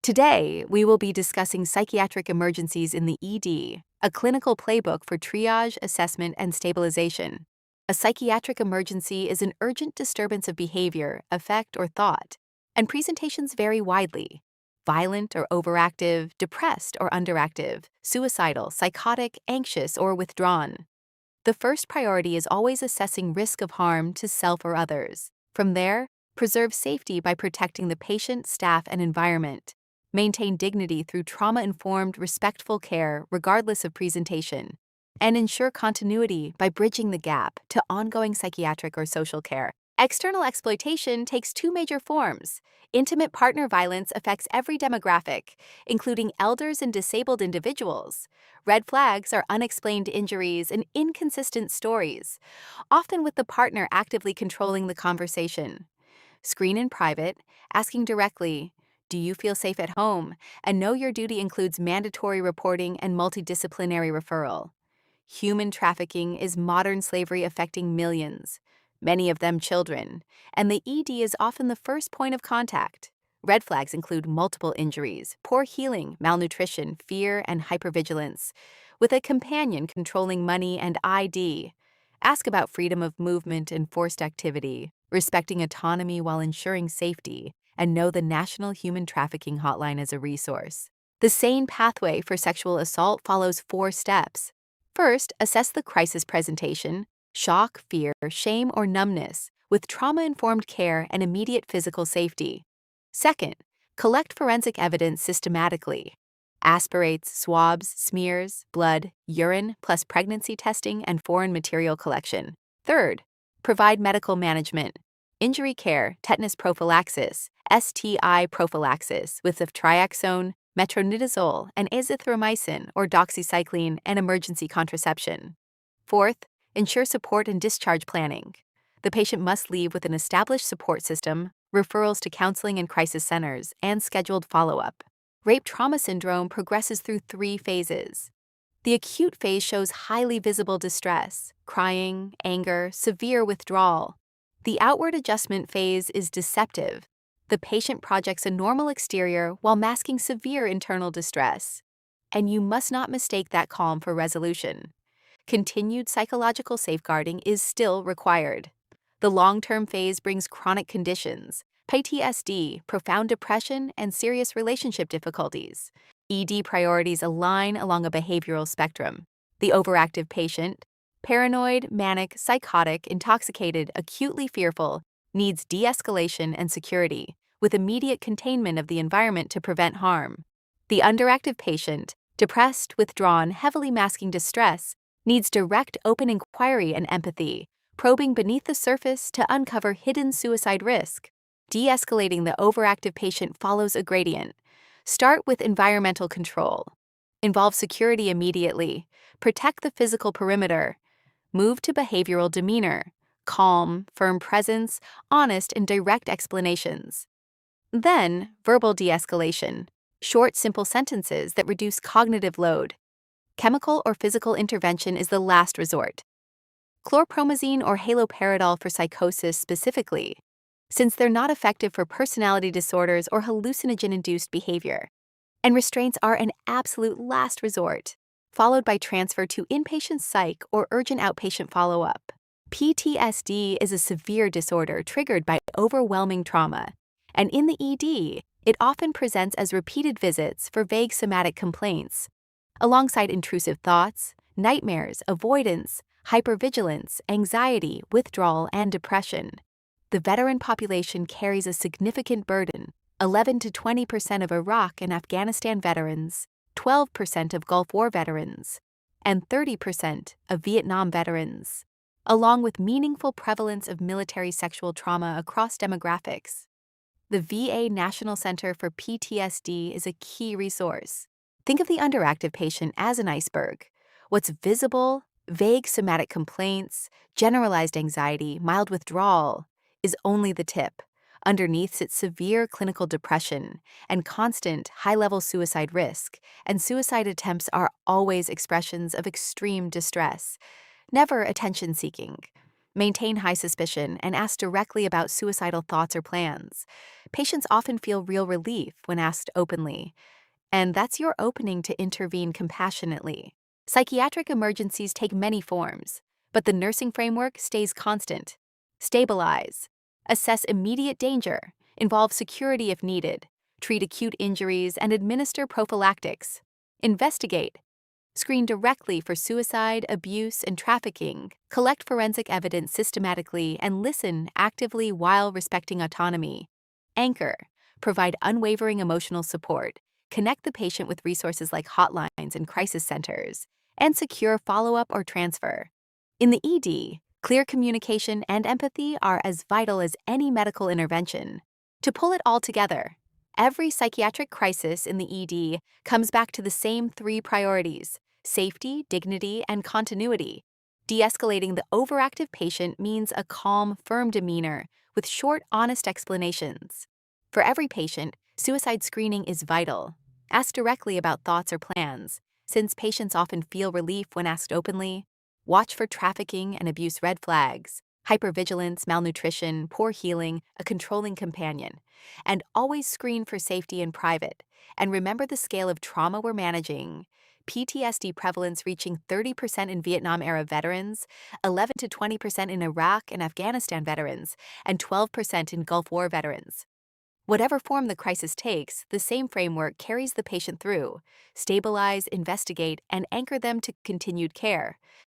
Today, we will be discussing psychiatric emergencies in the ED, a clinical playbook for triage, assessment, and stabilization. A psychiatric emergency is an urgent disturbance of behavior, affect, or thought, and presentations vary widely: violent or overactive, depressed or underactive, suicidal, psychotic, anxious, or withdrawn. The first priority is always assessing risk of harm to self or others. From there, preserve safety by protecting the patient, staff, and environment. Maintain dignity through trauma-informed, respectful care regardless of presentation, and ensure continuity by bridging the gap to ongoing psychiatric or social care. External exploitation takes two major forms. Intimate partner violence affects every demographic, including elders and disabled individuals. Red flags are unexplained injuries and inconsistent stories, often with the partner actively controlling the conversation. Screen in private, asking directly, "Do you feel safe at home?" and know your duty includes mandatory reporting and multidisciplinary referral. Human trafficking is modern slavery affecting millions, many of them children, and the ED is often the first point of contact. Red flags include multiple injuries, poor healing, malnutrition, fear, and hypervigilance, with a companion controlling money and ID. Ask about freedom of movement and forced activity, respecting autonomy while ensuring safety, and know the National Human Trafficking Hotline as a resource. The SANE pathway for sexual assault follows 4 steps. First, assess the crisis presentation: shock, fear, shame, or numbness, with trauma-informed care and immediate physical safety. Second, collect forensic evidence systematically: aspirates, swabs, smears, blood, urine, plus pregnancy testing and foreign material collection. Third, provide medical management: injury care, tetanus prophylaxis, STI prophylaxis with ceftriaxone, metronidazole, and azithromycin or doxycycline, and emergency contraception. Fourth, ensure support and discharge planning. The patient must leave with an established support system, referrals to counseling and crisis centers, and scheduled follow-up. Rape trauma syndrome progresses through 3 phases. The acute phase shows highly visible distress, crying, anger, severe withdrawal. The outward adjustment phase is deceptive. The patient projects a normal exterior while masking severe internal distress. And you must not mistake that calm for resolution. Continued psychological safeguarding is still required. The long-term phase brings chronic conditions: PTSD, profound depression, and serious relationship difficulties. ED priorities align along a behavioral spectrum. The overactive patient, paranoid, manic, psychotic, intoxicated, acutely fearful, needs de-escalation and security, with immediate containment of the environment to prevent harm. The underactive patient, depressed, withdrawn, heavily masking distress, needs direct open inquiry and empathy, probing beneath the surface to uncover hidden suicide risk. De-escalating the overactive patient follows a gradient. Start with environmental control. Involve security immediately. Protect the physical perimeter. Move to behavioral demeanor: calm, firm presence, honest and direct explanations. Then, verbal de-escalation: short, simple sentences that reduce cognitive load. Chemical or physical intervention is the last resort. Chlorpromazine or haloperidol for psychosis specifically, since they're not effective for personality disorders or hallucinogen-induced behavior. And restraints are an absolute last resort, followed by transfer to inpatient psych or urgent outpatient follow-up. PTSD is a severe disorder triggered by overwhelming trauma, and in the ED, it often presents as repeated visits for vague somatic complaints, alongside intrusive thoughts, nightmares, avoidance, hypervigilance, anxiety, withdrawal, and depression. The veteran population carries a significant burden: 11 to 20% of Iraq and Afghanistan veterans, 12% of Gulf War veterans, and 30% of Vietnam veterans, along with meaningful prevalence of military sexual trauma across demographics. The VA National Center for PTSD is a key resource. Think of the underactive patient as an iceberg. What's visible, vague somatic complaints, generalized anxiety, mild withdrawal, is only the tip. Underneath sits severe clinical depression and constant high-level suicide risk, and suicide attempts are always expressions of extreme distress, never attention-seeking. Maintain high suspicion and ask directly about suicidal thoughts or plans. Patients often feel real relief when asked openly, and that's your opening to intervene compassionately. Psychiatric emergencies take many forms, but the nursing framework stays constant. Stabilize. Assess immediate danger. Involve security if needed. Treat acute injuries and administer prophylactics. Investigate. Screen directly for suicide, abuse, and trafficking. Collect forensic evidence systematically and listen actively while respecting autonomy. Anchor. Provide unwavering emotional support. Connect the patient with resources like hotlines and crisis centers. And secure follow-up or transfer. In the ED, clear communication and empathy are as vital as any medical intervention. To pull it all together, every psychiatric crisis in the ED comes back to the same three priorities: safety, dignity, and continuity. De-escalating the overactive patient means a calm, firm demeanor with short, honest explanations. For every patient, suicide screening is vital. Ask directly about thoughts or plans, since patients often feel relief when asked openly. Watch for trafficking and abuse red flags, hypervigilance, malnutrition, poor healing, a controlling companion, and always screen for safety in private. And remember the scale of trauma we're managing. PTSD prevalence reaching 30% in Vietnam-era veterans, 11 to 20% in Iraq and Afghanistan veterans, and 12% in Gulf War veterans. Whatever form the crisis takes, the same framework carries the patient through. Stabilize, investigate, and anchor them to continued care.